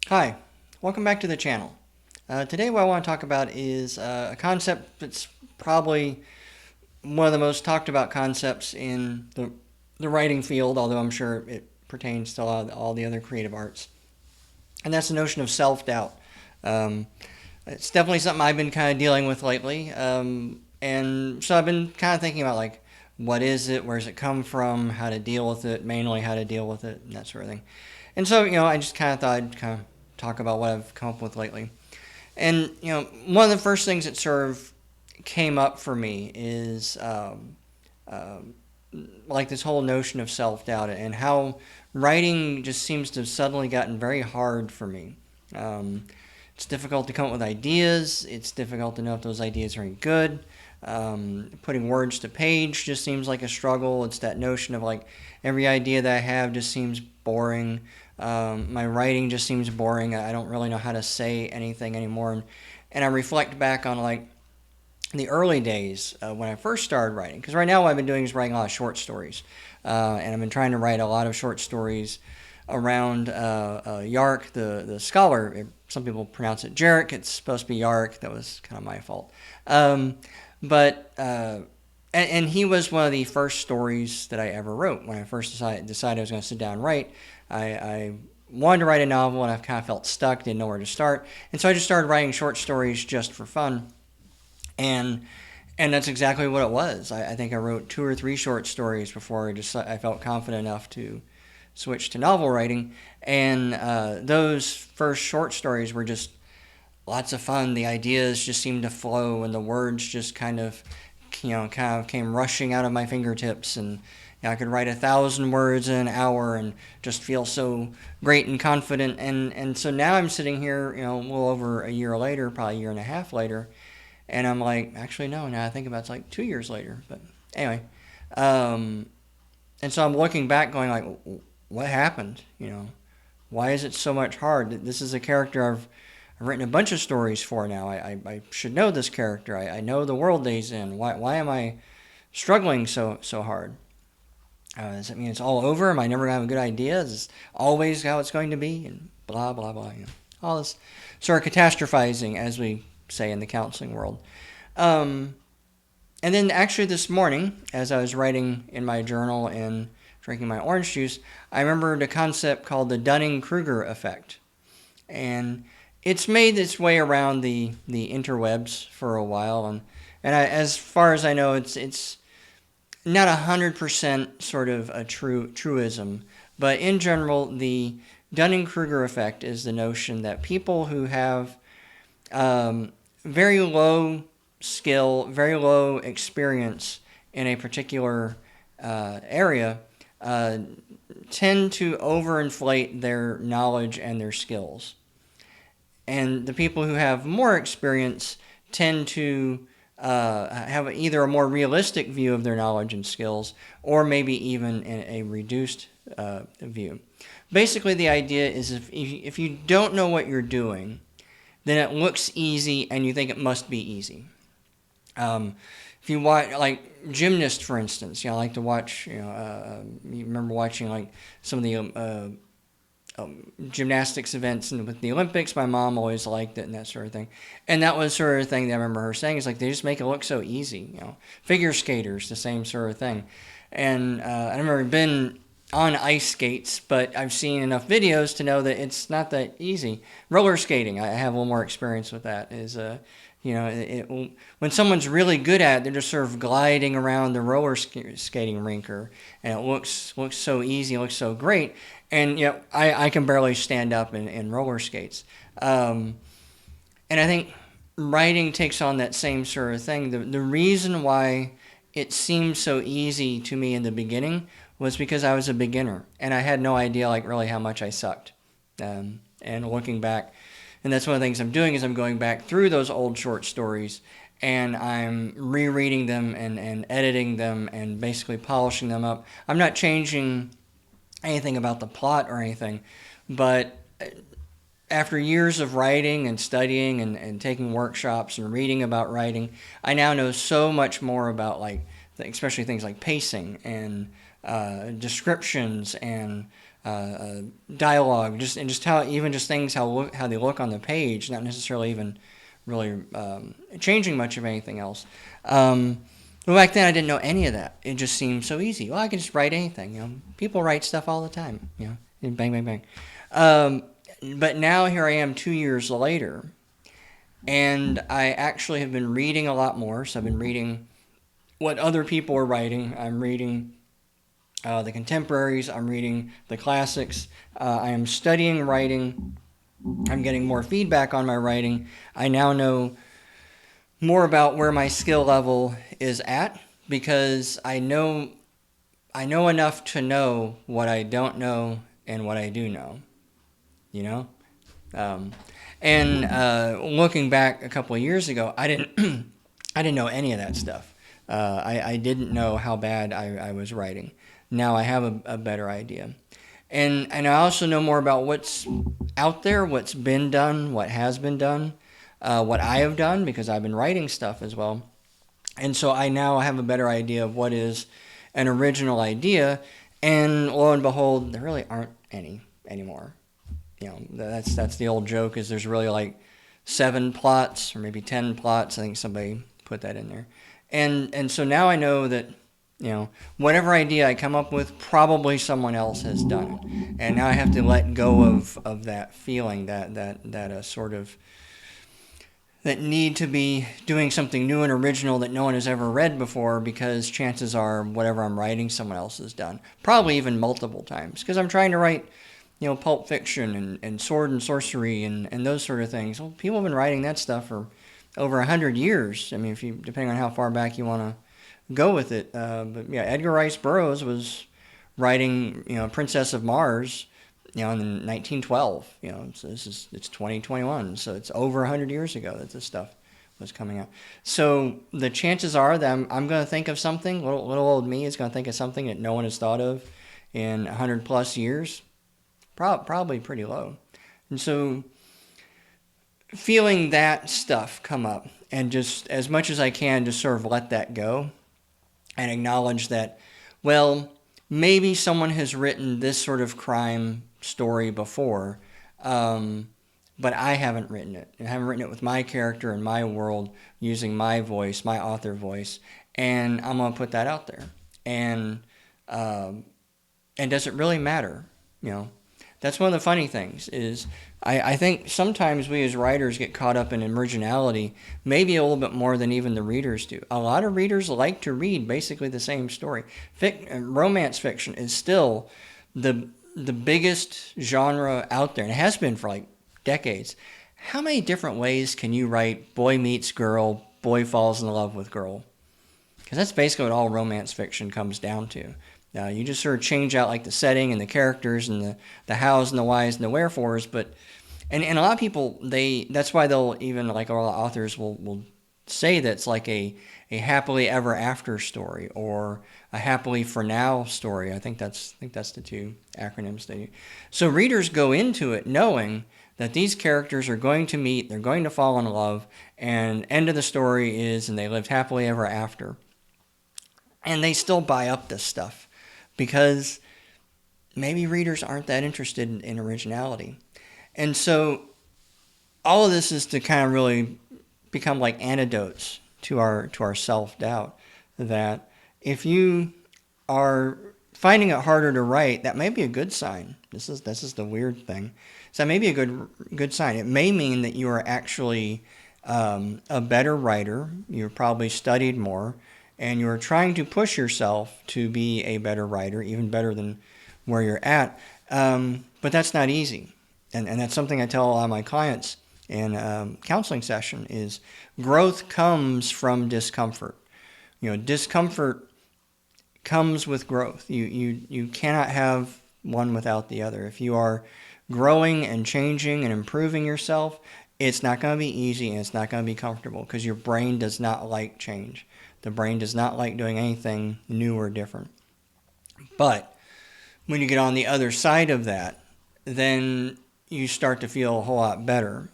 Hi, welcome back to the channel. Today what I want to talk about is a concept that's probably one of the most talked about concepts in the writing field, although I'm sure it pertains to all the other creative arts. And that's the notion of self-doubt. Um, it's definitely something I've been kind of dealing with lately. And so I've been kind of thinking about like, what is it? Where does it come from? How to deal with it? Mainly how to deal with it, and that sort of thing. And so, I just kind of thought I'd kind of talk about what I've come up with lately. And, one of the first things that sort of came up for me is um, like this whole notion of self doubt and how writing just seems to have suddenly gotten very hard for me. Um, it's difficult to come up with ideas. It's difficult to know if those ideas are any good. Putting words to page just seems like a struggle. It's that notion of like every idea that I have just seems boring. My writing just seems boring. I don't really know how to say anything anymore. And I reflect back on like the early days when I first started writing. Because right now what I've been doing is writing a lot of short stories. And I've been trying to write a lot of short stories around Yark, the scholar. Some people pronounce it Jarek. It's supposed to be Yark. That was kind of my fault. Um, but and he was one of the first stories that I ever wrote. When I first decided I was going to sit down and write, I wanted to write a novel, and I kind of felt stuck, didn't know where to start. And so I just started writing short stories just for fun. And and that's exactly what it was. I think I wrote two or three short stories before I felt confident enough to switch to novel writing. And those first short stories were just lots of fun. The ideas just seemed to flow, and the words just kind of came rushing out of my fingertips, and I could write 1,000 words in an hour and just feel so great and confident. And so now I'm sitting here, a little over a year later, probably a year and a half later, and I'm like, actually no. Now I think about it, it's like 2 years later. But anyway, um, and so I'm looking back, going like, what happened? Why is it so much hard? This is a character I've written a bunch of stories for now. I should know this character. I know the world that he's in. Why am I struggling so hard? Does it mean it's all over? Am I never going to have a good idea? Is this always how it's going to be? And blah, blah, blah. All this sort of catastrophizing, as we say in the counseling world. Um, and then actually this morning, as I was writing in my journal and drinking my orange juice, I remembered a concept called the Dunning-Kruger effect. And it's made its way around the interwebs for a while, and as far as I know, it's not 100% sort of a truism, but in general, the Dunning-Kruger effect is the notion that people who have very low skill, very low experience in a particular area uh, tend to overinflate their knowledge and their skills. And the people who have more experience tend to have either a more realistic view of their knowledge and skills, or maybe even a reduced view. Basically, the idea is if you don't know what you're doing, then it looks easy and you think it must be easy. Um, if you watch, like gymnasts, for instance, I like to watch. You remember watching like some of the gymnastics events and with the Olympics. My mom always liked it and that sort of thing. And that was sort of the thing that I remember her saying is like they just make it look so easy. Figure skaters, the same sort of thing. And I've never been on ice skates, but I've seen enough videos to know that it's not that easy. Roller skating, I have a little more experience with that. When someone's really good at it, they're just sort of gliding around the roller skating rink, and it looks so easy, it looks so great. And I can barely stand up in roller skates. And I think writing takes on that same sort of thing. The reason why it seemed so easy to me in the beginning was because I was a beginner and I had no idea like really how much I sucked. And looking back, and that's one of the things I'm doing is I'm going back through those old short stories and I'm rereading them and editing them and basically polishing them up. I'm not changing anything about the plot or anything, but after years of writing and studying and taking workshops and reading about writing, I now know so much more about like especially things like pacing and descriptions and dialogue, just how even just things how they look on the page, not necessarily even really changing much of anything else. But back then I didn't know any of that. It just seemed so easy. Well, I can just write anything. People write stuff all the time. And bang, bang, bang. But now here I am 2 years later, and I actually have been reading a lot more. So I've been reading what other people are writing. I'm reading the contemporaries. I'm reading the classics. I am studying writing. I'm getting more feedback on my writing. I now know more about where my skill level is at, because I know enough to know what I don't know and what I do know. You know, looking back a couple of years ago, I didn't I didn't know any of that stuff. I didn't know how bad I was writing. Now I have a better idea. And I also know more about what's out there, what's been done, what has been done, what I have done, because I've been writing stuff as well. And so I now have a better idea of what is an original idea. And lo and behold, there really aren't any anymore. That's the old joke, is there's really like 7 plots or maybe 10 plots. I think somebody put that in there. And so now I know that, whatever idea I come up with, probably someone else has done it. And now I have to let go of that feeling, that sort of, that need to be doing something new and original that no one has ever read before, because chances are whatever I'm writing, someone else has done. Probably even multiple times, because I'm trying to write, pulp fiction and sword and sorcery and those sort of things. Well, people have been writing that stuff for over 100 years. I mean, depending on how far back you want to go with it. But yeah, Edgar Rice Burroughs was writing, Princess of Mars, in 1912. So it's 2021, so it's over 100 years ago that this stuff was coming out. So the chances are that I'm going to think of something. Little old me is going to think of something that no one has thought of in 100 plus years. Probably pretty low. And so feeling that stuff come up, and just as much as I can just sort of let that go and acknowledge that, well, maybe someone has written this sort of crime story before, but I haven't written it. I haven't written it with my character and my world, using my voice, my author voice, and I'm going to put that out there. And does it really matter? That's one of the funny things is I think sometimes we as writers get caught up in originality, maybe a little bit more than even the readers do. A lot of readers like to read basically the same story. Romance fiction is still the biggest genre out there, and it has been for like decades. How many different ways can you write boy meets girl, boy falls in love with girl? Because that's basically what all romance fiction comes down to. You just sort of change out like the setting and the characters and the hows and the whys and the wherefores, but and a lot of people, that's why they'll even, like, a lot of authors will say that it's like a happily ever after story or a happily for now story. I think that's the two acronyms they use. So readers go into it knowing that these characters are going to meet, they're going to fall in love, and end of the story is, and they lived happily ever after. And they still buy up this stuff, because maybe readers aren't that interested in originality. And so all of this is to kind of really become like antidotes to our self-doubt, that if you are finding it harder to write, that may be a good sign. This is the weird thing. So that may be a good sign. It may mean that you are actually a better writer. You've probably studied more, and you're trying to push yourself to be a better writer, even better than where you're at. But that's not easy. And that's something I tell a lot of my clients in counseling session is growth comes from discomfort. Discomfort comes with growth. You cannot have one without the other. If you are growing and changing and improving yourself, it's not going to be easy and it's not going to be comfortable, because your brain does not like change. The brain does not like doing anything new or different. But when you get on the other side of that, then you start to feel a whole lot better.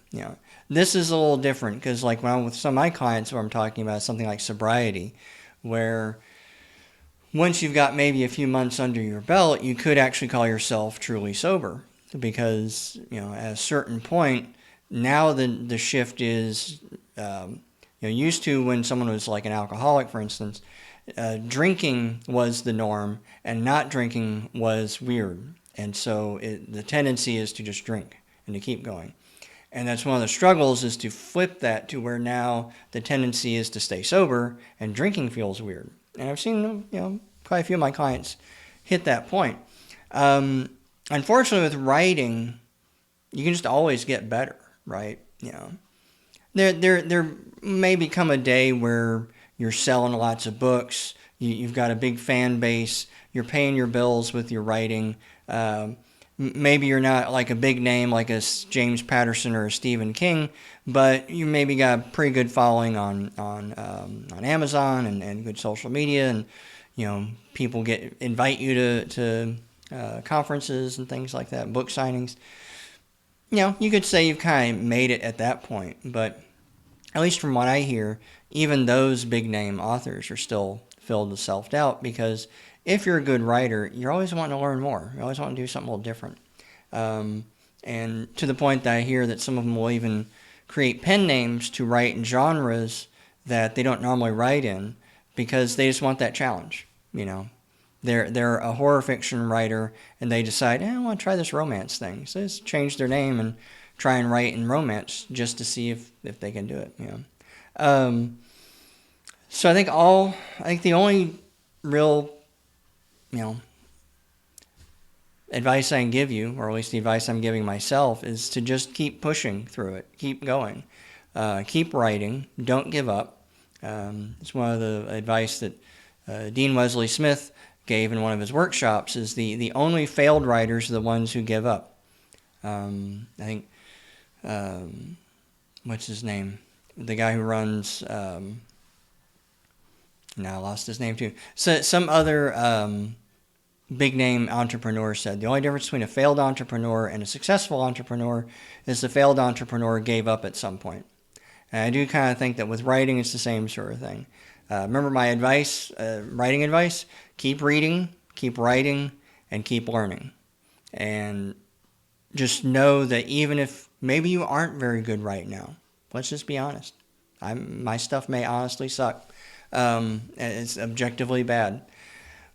This is a little different, because like when I'm with some of my clients, what I'm talking about is something like sobriety, where once you've got maybe a few months under your belt, you could actually call yourself truly sober, because at a certain point, now the shift is, used to when someone was like an alcoholic, for instance, drinking was the norm and not drinking was weird. And so the tendency is to just drink and to keep going. And that's one of the struggles, is to flip that to where now the tendency is to stay sober and drinking feels weird. And I've seen, quite a few of my clients hit that point. Unfortunately, with writing, you can just always get better, right? There may become a day where you're selling lots of books, you've got a big fan base, you're paying your bills with your writing. Maybe you're not like a big name like a James Patterson or a Stephen King, but you maybe got a pretty good following on Amazon and good social media, and people invite you to conferences and things like that, book signings. You could say you've kind of made it at that point, but at least from what I hear, even those big name authors are still filled with self-doubt, because if you're a good writer, you're always wanting to learn more. You always want to do something a little different. And to the point that I hear that some of them will even create pen names to write in genres that they don't normally write in, because they just want that challenge. They're a horror fiction writer, and they decide, I want to try this romance thing. So they just change their name and try and write in romance just to see if they can do it. So I think the only real advice I can give you, or at least the advice I'm giving myself, is to just keep pushing through it, keep going, keep writing, don't give up. It's one of the advice that Dean Wesley Smith gave in one of his workshops, is the only failed writers are the ones who give up. I think, what's his name? The guy who runs, now I lost his name too. So some other big name entrepreneur said the only difference between a failed entrepreneur and a successful entrepreneur is the failed entrepreneur gave up at some point. And I do kind of think that with writing, it's the same sort of thing. Remember my advice, writing advice? Keep reading, keep writing, and keep learning. And just know that even if maybe you aren't very good right now, let's just be honest. My stuff may honestly suck. It's objectively bad.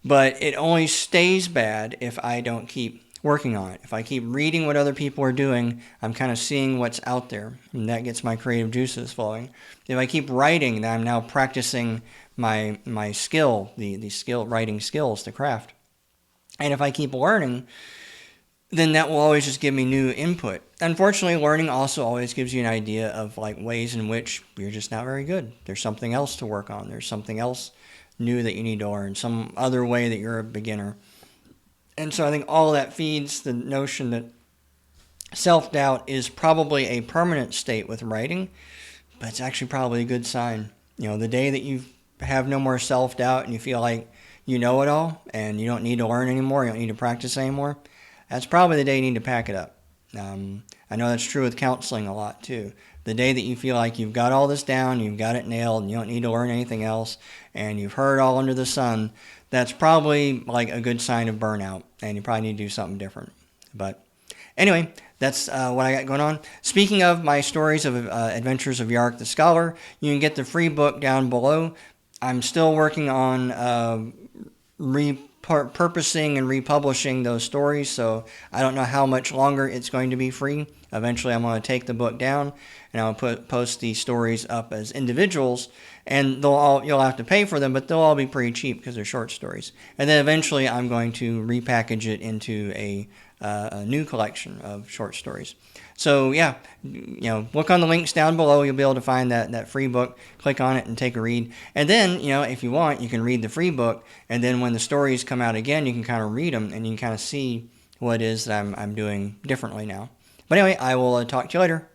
But it only stays bad if I don't keep working on it. If I keep reading what other people are doing, I'm kind of seeing what's out there, and that gets my creative juices flowing. If I keep writing, then I'm now practicing my skill, the skill, writing skills, the craft. And if I keep learning, then that will always just give me new input. Unfortunately, learning also always gives you an idea of like ways in which you're just not very good. There's something else to work on. There's something else new that you need to learn, some other way that you're a beginner. And so I think all that feeds the notion that self-doubt is probably a permanent state with writing, but it's actually probably a good sign. The day that you have no more self-doubt and you feel like you know it all and you don't need to learn anymore, you don't need to practice anymore, that's probably the day you need to pack it up. I know that's true with counseling a lot too. The day that you feel like you've got all this down, you've got it nailed, and you don't need to learn anything else, and you've heard all under the sun, that's probably like a good sign of burnout, and you probably need to do something different. But anyway, that's what I got going on. Speaking of my stories of Adventures of Yark the Scholar, you can get the free book down below. I'm still working on repurposing and republishing those stories, so I don't know how much longer it's going to be free. Eventually I'm going to take the book down and I'll post the stories up as individuals, and you'll have to pay for them, but they'll all be pretty cheap because they're short stories. And then eventually I'm going to repackage it into a new collection of short stories. So yeah, look on the links down below. You'll be able to find that free book. Click on it and take a read. And then, if you want, you can read the free book. And then when the stories come out again, you can kind of read them and you can kind of see what it is that I'm doing differently now. But anyway, I will talk to you later.